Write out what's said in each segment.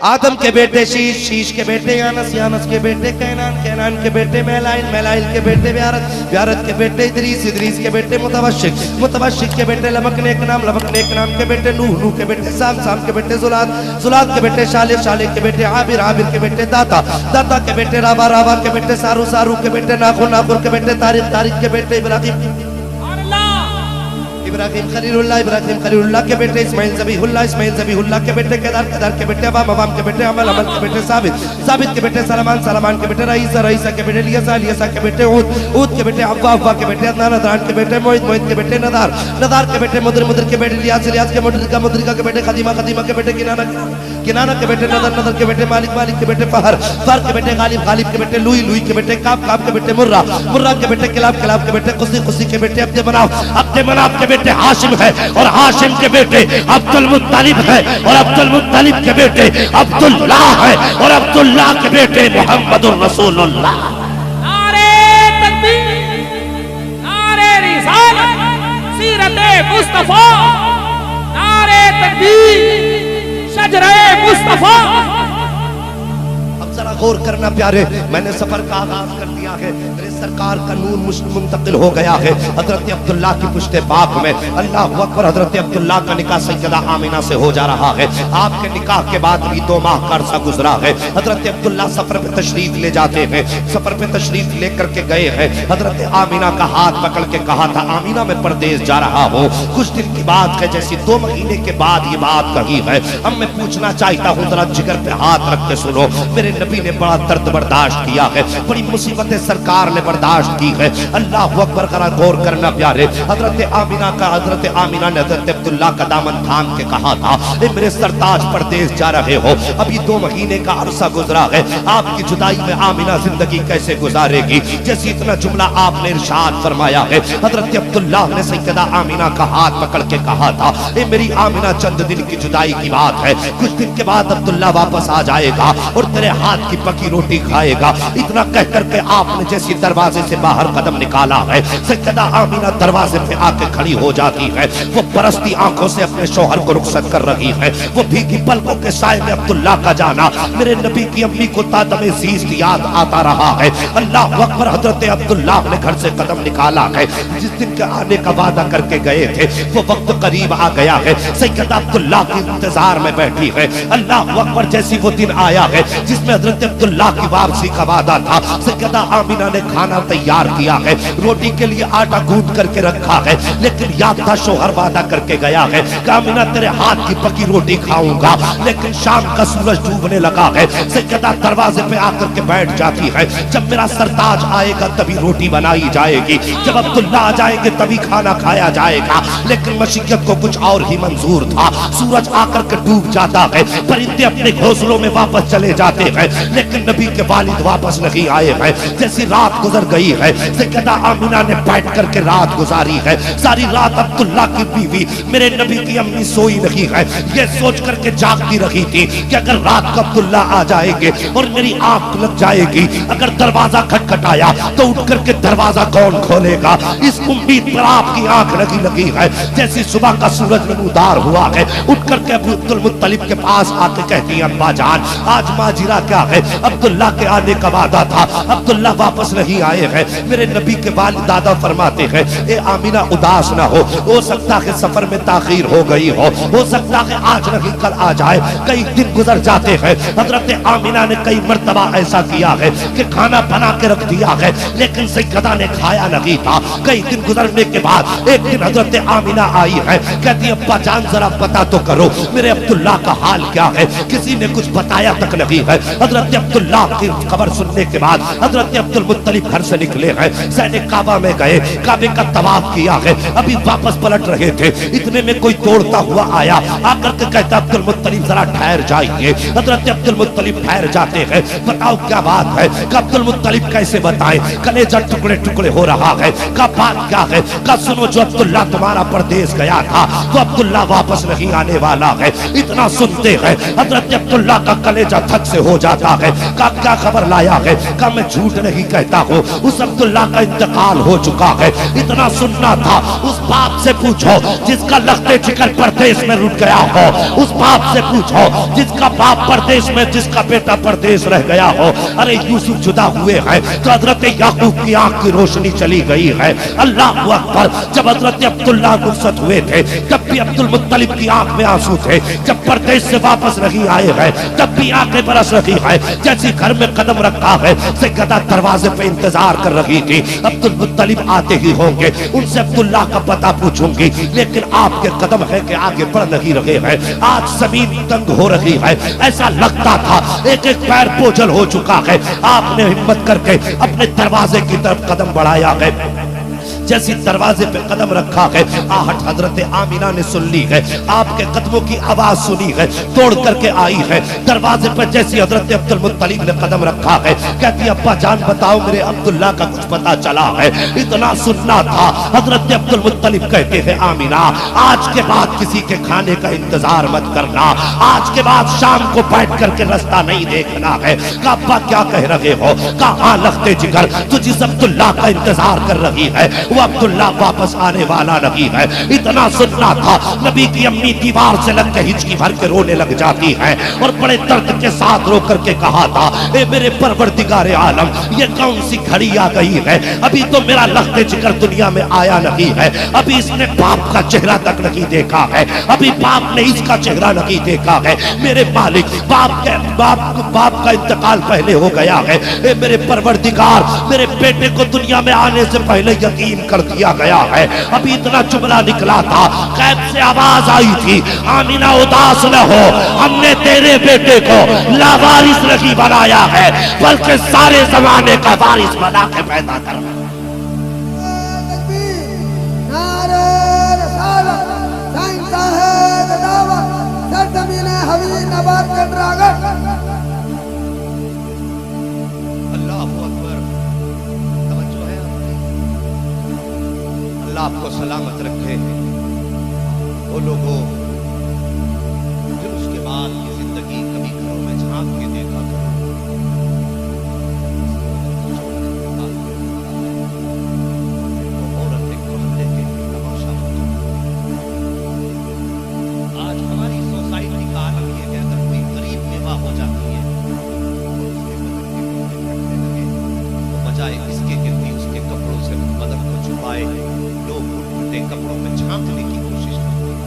آدم کے بیٹے شیش، شیش کے بیٹے یانس، یانس کے بیٹے کینان، کینان کے بیٹے میلائل، میلائل کے بیٹے بیارت، بیارت کے بیٹے ادریس، ادریس کے بیٹے متوشق، متوشق کے بیٹے لمک نیک نام، لمک نیک نام کے بیٹے نوح، نوح کے بیٹے سام، سام کے بیٹے زلاد، زلاد کے بیٹے شالح، شالح کے بیٹے عابر، عابر کے بیٹے داتا، داتا کے بیٹے رابا، رابا کے بیٹے سارو، سارو کے بیٹے ناخر، ناخر کے بیٹے تاریخ، تاریخ کے بیٹے ابراہیم، ابراہیم خلیل اللہ، ابراہیم خلیل اللہ کے بیٹے اسماعیل ذبیح اللہ، اسماعیل ذبیح اللہ کے بیٹے کیدار، کیدار کے بیٹے عوام، عوام کے بیٹے عمل، عمل کے بیٹے ثابت، ثابت کے بیٹے سلمان، سلمان کے بیٹے رئیسہ، رئیسہ کے بیٹے لیسا، لیسا کے بیٹے عود، عود کے بیٹے عوا، عوا کے بیٹے عدنان، عدنان کے بیٹے معید، معید کے بیٹے ندار، ندار کے بیٹے مدر، مدر کے بیٹے لیاس، لیاس کے مدرکہ، مدرکہ کے بیٹے خدیمہ، خدیمہ کے بیٹے کنانہ، کنانہ کے بیٹے نظر، نظر کے بیٹے مالک، مالک کے بیٹے فہر، فہر کے بیٹے غالب، غالب کے بیٹے لوئی، لوئی کے بیٹے کعب، کعب کے بیٹے مرہ، مرہ کے بیٹے کلاب، کلاب کے بیٹے قصی، قصی کے بیٹے عبد مناف، عبد مناف کے بیٹے ہاشم ہے اور ہاشم کے بیٹے عبد المطلب ہے اور عبد المطلب کے بیٹے عبداللہ ہے اور عبداللہ کے بیٹے محمد الرسول اللہ۔ نعرہ تکبیر، نعرہ رسالت، سیرت مصطفیٰ، نعرہ تکبیر، شجرہ مصطفیٰ۔ اب ذرا غور کرنا پیارے، میں نے سفر کا آغاز کر دیا ہے، میرے سرکار کا نور منتقل ہو گیا ہے حضرت عبداللہ کی پشت پاک میں۔ اللہ اکبر، حضرت عبداللہ کا نکاح سیدہ آمینہ سے ہو جا رہا ہے۔ آپ کے نکاح کے بعد بھی 2 ماہ کا عرصہ گزرا ہے۔ حضرت عبداللہ سفر پہ تشریف لے جاتے ہیں، سفر پہ تشریف لے کر کے گئے ہیں۔ حضرت آمینہ کا ہاتھ پکڑ کے کہا تھا آمینہ میں پردیس جا رہا ہوں۔ کچھ دن کی بات ہے، جیسی 2 مہینے کے بعد یہ بات کہی ہے۔ اب میں پوچھنا چاہتا ہوں، ذرا جگر پہ ہاتھ رکھ کے سنو، میرے نبی نے بڑا درد برداشت کیا ہے، بڑی مصیبتیں سرکار نے برداشت کی ہے۔ اللہ اکبر، ذرا غور کرنا پیارے، حضرت آمینہ کا، حضرت آمینہ نے حضرت عبداللہ کا دامن تھام کے کہا تھا اے میرے سرتاج پردیس جا رہے ہو، ابھی 2 مہینے کا عرصہ گزرا ہے، آپ کی جدائی میں آمینہ زندگی کیسے گزارے گی؟ جیسی اتنا جملہ آپ نے ارشاد فرمایا ہے، حضرت عبداللہ نے سیدہ آمینہ کا ہاتھ پکڑ کے کہا تھا اے میری آمینہ چند دن کی جدائی کی بات ہے، کچھ دن کے بعد عبداللہ واپس آ جائے گا اور تیرے ہاتھ کی پکی روٹی کھائے گا۔ اتنا کہہ کر کے آپ نے جیسی دروازے سے باہر قدم نکالا ہے، سیدہ آمینہ دروازے پہ آ کے کھڑی ہو جاتی ہے، وہ برستی آنکھوں سے اپنے شوہر کو رخصت کر رہی ہے، وہ بھیگی پلکوں کے سائے میں عبداللہ کا جانا میرے نبی کی امی کو تادم زیست یاد آتا رہا ہے۔ اللہ اکبر، حضرت عبداللہ نے گھر سے قدم نکالا ہے، جس دن کے آنے کا وعدہ کر کے گئے تھے وہ وقت قریب آ گیا ہے، سیدہ عبداللہ کی انتظار میں بیٹھی ہے۔ اللہ اکبر، جیسی وہ دن آیا ہے جس میں حضرت عبداللہ کی واپسی کا وعدہ تھا، سیدہ آمینہ نے کھانا تیار کیا ہے، روٹی کے لیے آٹا گوندھ کر کے رکھا ہے، لیکن یاد تھا شوہر وعدہ کر کے گیا ہے کہ آمینہ تیرے ہاتھ کی پکی روٹی کھاؤں گا، لیکن شام کا سورج ڈوبنے لگا ہے، سیدہ دروازے پہ آ کر کے بیٹھ جاتی ہے، جب میرا سرتاج آئے گا تبھی روٹی بنائی جائے گی، جب عبداللہ آ جائیں گے تبھی کھانا کھایا جائے گا، لیکن مشیت کو کچھ اور ہی منظور تھا۔ سورج آ کر کے ڈوب جاتا ہے، پرندے اپنے گھونسلوں میں واپس چلے جاتے ہیں، لیکن نبی کے والد واپس نہیں آئے ہیں۔ جیسی رات گزر گئی ہے، سیدہ آمینہ نے بیٹھ کر کے رات گزاری ہے، ساری رات عبداللہ کی بیوی میرے نبی کی امی سوئی نہیں ہے، یہ سوچ کر کے جاگتی رہی تھی کہ اگر رات کو عبداللہ آ جائیں گے اور میری آنکھ لگ جائے گی، اگر دروازہ کھٹکھٹایا تو اٹھ کر کے دروازہ کون کھولے گا؟ اس امید پر آپ کی آنکھ لگی ہے۔ جیسی صبح کا سورج نمودار ہوا ہے، اٹھ کر کے ابو عبد المطلب کے پاس آ کے کہتی ہیں ابا جان آج ماجرا کیا ہے؟ عبداللہ کے آنے کا وعدہ تھا، عبداللہ واپس نہیں آئے ہیں۔ میرے نبی کے والد دادا فرماتے ہیں اے آمینہ اداس نہ ہو سکتا ہے سفر میں تاخیر ہو گئی ہو سکتا ہے آج نہیں کل آ جائے، کئی دن گزر جاتے ہیں۔ حضرت آمینہ نے کئی مرتبہ ایسا کیا ہے کہ کھانا بنا کے رکھ دیا ہے، لیکن سیدہ نے کھایا نہیں تھا۔ کئی دن گزرنے کے بعد ایک دن حضرت آمینہ آئی ہے، کہتی ابا جان ذرا پتا تو کرو میرے عبداللہ کا حال کیا ہے، کسی نے کچھ بتایا تک نہیں ہے۔ حضرت عبداللہ کی خبر سننے کے بعد حضرت عبد المطلب گھر سے نکلے ہیں، سین کعبہ میں گئے، کعبے کا طواف کیا ہے، ابھی واپس پلٹ رہے تھے، اتنے میں کوئی دوڑتا ہوا آیا، آ کر کے کہتا عبد المطلب ذرا ٹھہر جائیے۔ حضرت عبد المطلب ٹھہر جاتے ہیں، بتاؤ کیا بات ہے؟ کہ عبد المطلب کیسے بتائیں، کلیجہ ٹکڑے ٹکڑے ہو رہا ہے، کہ بات کیا ہے؟ کہ سنو جو عبداللہ تمہارا پردیس گیا تھا تو عبداللہ واپس نہیں آنے والا ہے۔ اتنا سنتے ہیں حضرت عبداللہ کا کلیجہ تھک سے ہو جاتا ہے. کہا کیا خبر لایا ہے؟ کہا میں جھوٹ نہیں کہتا ہوں, اس عبداللہ کا انتقال ہو چکا ہے. اتنا سننا تھا, اس باپ سے پوچھو جس کا لخت جگر پردیس میں رک گیا ہو, اس باپ سے پوچھو جس کا باپ پردیس میں, جس کا بیٹا پردیس رہ گیا ہو. ارے یوسف جدا ہوئے ہیں تو حضرت یعقوب کی آنکھ کی روشنی چلی گئی ہے. اللہ اکبر. جب حضرت عبداللہ رخصت ہوئے تھے تب بھی عبد المطلب کی آنکھ میں آنسو تھے. جب پردیس سے واپس نہیں آئے ہیں تب بھی آنکھیں برس رہی ہیں. جیسی گھر میں قدم رکھا ہے سیدہ دروازے پہ انتظار کر رہی تھی. عبد المطلب آتے ہی ہوں گے, ان سے عبداللہ کا پتہ پوچھوں گی, لیکن آپ کے قدم ہے کہ آگے بڑھ نہیں رہے ہیں. آج زمین تنگ ہو رہی ہے, ایسا لگتا تھا ایک ایک پیر بوجھل ہو چکا ہے. آپ نے ہمت کر کے اپنے دروازے کی طرف قدم بڑھایا ہے. جیسی دروازے پہ قدم رکھا ہے آہٹ حضرت آمینہ نے سن لی ہے, آپ کے قدموں کی آواز سنی ہے, توڑ کر کے آئی ہے. دروازے پر جیسی حضرت عبد المطلب نے قدم رکھا ہے کہتی ابا جان بتاؤ میرے عبداللہ کا کچھ پتا چلا ہے. اتنا سننا تھا. حضرت عبد المطلب کہتے ہیں آمینہ آج کے بعد کسی کے کھانے کا انتظار مت کرنا, آج کے بعد شام کو بیٹھ کر کے رستہ نہیں دیکھنا ہے. کہا ابا کیا کہہ رہے ہو؟ کہا ہاں لخت جگر تو جس عبداللہ کا انتظار کر رہی ہے وہ عبداللہ واپس آنے والا نہیں ہے. اتنا سننا تھا. نبی کی امی دیوار سے لگ کے ہچکی بھر کے رونے لگ جاتی ہے اور بڑے درد کے ساتھ رو کر کے کہا تھا اے میرے پروردگار عالم یہ کون سی گھڑی آ گئی ہے, ابھی تو میرا لخت جگر دنیا میں آیا نہیں ہے, ابھی اس نے باپ کا چہرہ تک نہیں دیکھا ہے, ابھی باپ نے اس کا چہرہ نہیں دیکھا ہے. میرے مالک باپ کا انتقال پہلے ہو گیا ہے. اے میرے پروردگار میرے بیٹے کو دنیا میں آنے سے پہلے یقین کر دیا گیا ہے. ابھی اتنا جملہ نکلا تھا, غیب سے آواز آئی تھی آمینہ اداس نہ ہو, ہم نے تیرے بیٹے کو لاوارث نہیں بنایا ہے بلکہ سارے زمانے کا وارث بنا کے پیدا کرنا. آپ کو سلامت رکھے. وہ لوگوں پھر اس کے بعد کی زندگی کبھی گھروں میں جھانک کے دیکھا کرو. وہ عورت ایک محلے کے تماشا. آج ہماری سوسائٹی کا عالم یہ ہے اگر کوئی غریب بیوہ ہو جاتی ہے تو بجائے اس کے کہ کوئی اس کے کپڑوں سے بدن کو چھپائے کپڑوں میں جھانکنے کی کوشش کرتے ہیں.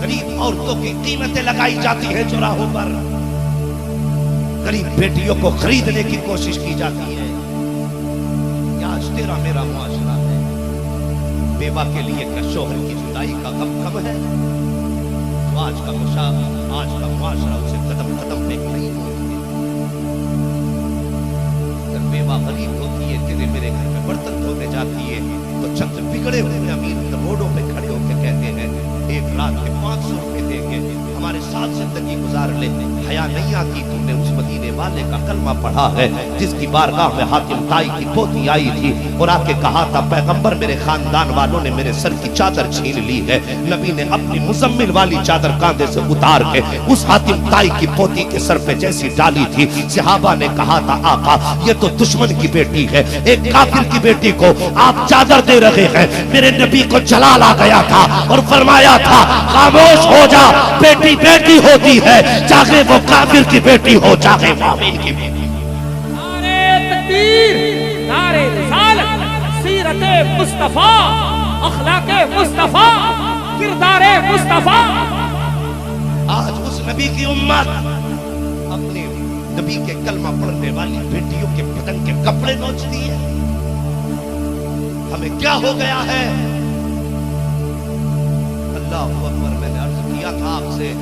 غریب عورتوں کی قیمتیں لگائی جاتی ہیں چوراہوں پر, غریب بیٹیوں کو خریدنے کی کوشش کی جاتی ہے. کیا آج تیرا میرا معاشرہ ہے؟ بیوہ کے لیے کیا شوہر کی جدائی کا غم کم ہے؟ تو آج کا معاشرہ اسے قدم قدم پہ نہیں ہوتی ہے. اگر بیوہ غریب ہوتی ہے تیرے میرے گھر میں برتن دھونے جاتی ہے تو چند بگڑے ہوئے امیر روڈوں پہ کھڑے ہو کے کہتے ہیں ایک رات کے 500 روپے دیں گے ہمارے ساتھ زندگی گزار لے. حیا نہیں آتی تم نے اس مدینے والے کا کلمہ پڑھا ہے جس کی بارگاہ میں حاتم طائی کی پوتی آئی تھی اور آ کے کہا تھا پیغمبر میرے خاندان والوں نے میرے سر کی چادر چھین لی ہے. نبی نے اپنی مزمل والی چادر کاندھے سے اتار کے اس حاتم طائی کی پوتی کے سر پہ جیسی ڈالی تھی صحابہ نے کہا تھا آقا یہ تو دشمن کی بیٹی ہے, ایک کافر کی بیٹی کو آپ چادر دے رہے ہیں. میرے نبی کو جلال آ گیا تھا اور فرمایا تھا خاموش ہو جا, بیٹی بیٹی ہوتی ہے چاہے وہ کافر کی بیٹی ہو چاہے مومن کی بیٹی. نعرہ تکبیر, نعرہ رسالت, سیرت مصطفیٰ, اخلاق مصطفیٰ, کردار مصطفیٰ. آج اس نبی کی امت اپنے نبی کے کلمہ پڑھنے والی بیٹیوں کے بدن کے کپڑے نوچتی ہے. ہمیں کیا ہو گیا ہے؟ اللہ اکبر. میں نے عرض کیا تھا آپ سے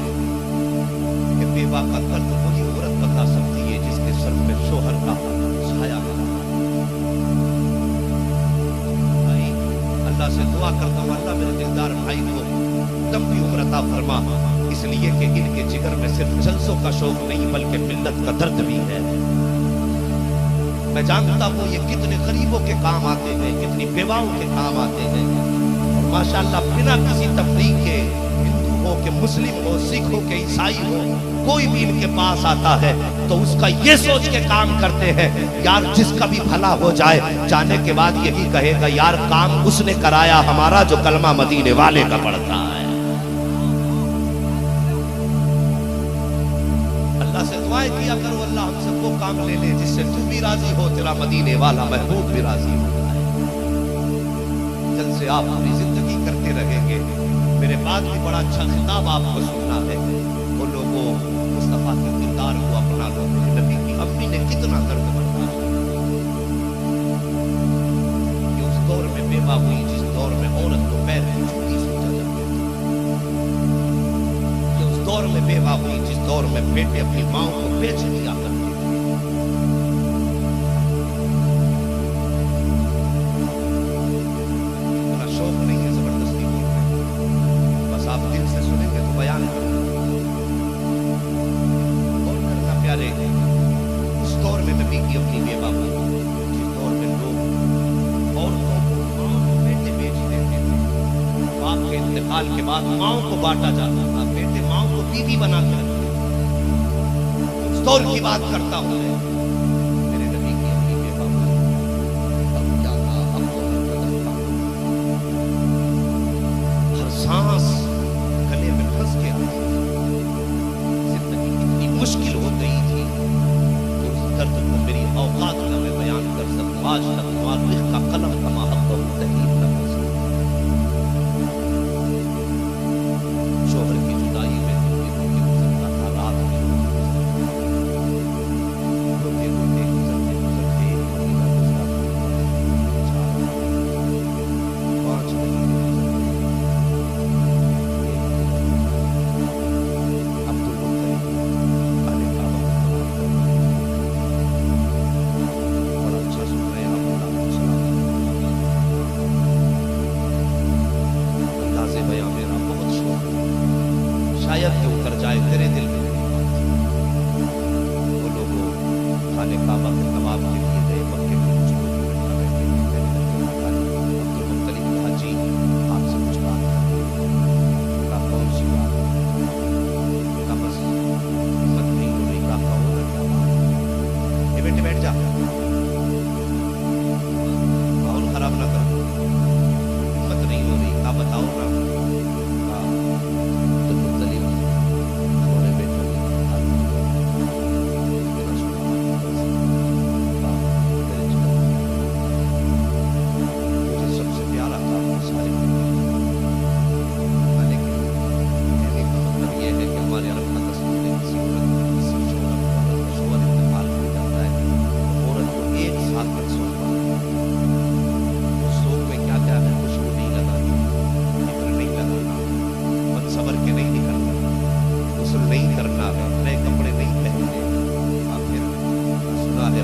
کہ بیوہ کا درد وہی عورت بتا سکتی ہے جس کے سر پہ شوہر کا سایہ ہے. اللہ سے دعا کرتا ہوں اللہ میرے دلدار بھائی کو لمبی عمر عطا فرما, اس لیے کہ ان کے جگر میں صرف جلسوں کا شوق نہیں بلکہ ملت کا درد بھی ہے. میں جانتا ہوں یہ کتنے غریبوں کے کام آتے ہیں, کتنی بیواؤں کے کام آتے ہیں, اور ماشاءاللہ بنا کسی تفریق کے ہندو ہو کہ مسلم ہو، سکھ ہو کہ عیسائی ہو، کوئی بھی ان کے پاس آتا ہے تو اس کا یہ سوچ کے کام کرتے ہیں یار جس کا بھی بھلا ہو جائے، جانے کے بعد یہی کہے گا یار کام اس نے کرایا ہمارا جو کلمہ مدینے والے کا پڑھتا ہے۔ اللہ سے دعائیں کیا کرو اللہ ہم سب کو کام لے لے جس سے تو بھی راضی ہو، تیرا مدینے والا محبوب بھی راضی ہو جائے۔ جلد سے آپ اپنی زندگی کرتے رہیں گے، میرے بعد بھی بڑا اچھا خطاب آپ کو سننا ہے۔ وہ لوگوں مصطفیٰ کے کردار کو اپنا لو، نبی کی امی نے کتنا درد برداشت یہ اس دور میں بیوہ ہوئی جس دور میں عورت کو پیر کی جوتی سمجھا جاتا تھا، یہ اس دور میں بیوہ ہوئی جس دور میں بیٹے اپنی ماں کو بیچ دیا کرتے تھے۔ اتنا شوق نہیں ہے زبردستی بولنے، بس آپ دل سے سنیں گے تو بیان کریں اور کرنا پیارے۔ اس دور میں نبی کی اپنی بیوہ ہوئی جس دور میں لوگ عورتوں کو ماں کو بیٹے بیچ دیتے تھے، باپ کے انتقال کے بعد ماں کو بانٹا جاتا تھا، بیٹے ماں کو بیوی بنا کے رکھتے تھے۔ اس دور کی بات کرتا ہوں میں، میرے نبی کی اپنی بیوہ ہوئی، اب کیا تھا اب تو ہر قدر تھا، ہر سانس گلے میں پھنس کے آئی تھی، زندگی اتنی مشکل ہو گئی تھی کہ اس درد کو میری اوقات کا میں بیان کر سکوں، آج تک مؤرخ کا قلم تھما حق و تحریر نہ کر سکوں۔ شوہر کی جدائی میں روتے روتے گزرتا تھا، رات کی روتے روتے گزرتے گزرتے ایک مہینہ گزرا، 5 مہینے شاید کہ اتر جائے تیرے دل میں۔ وہ لوگوں خانہ کعبہ کے طواف کے لیے گئے، مکے میں کچھ لوگ بیٹھا بیٹھے عبدالمطلب نے کہا جی آپ سے کچھ بات ہے۔ کہا کون سی بات؟ کہا بس ہمت نہیں ہو رہی، کہا کہو نا کیا بات ہے؟ بیٹے بیٹھ جا، ماحول خراب نہ کر، ہمت نہیں ہو رہی، کہا بتاؤ نا۔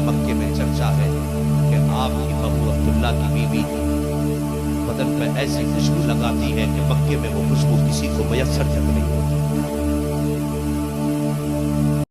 مکے میں چرچا ہے کہ آپ کی بہو عبداللہ کی بیوی بدن پہ ایسی خوشبو لگاتی ہے کہ مکے میں وہ خوشبو کسی کو میسر تک نہیں ہوتی۔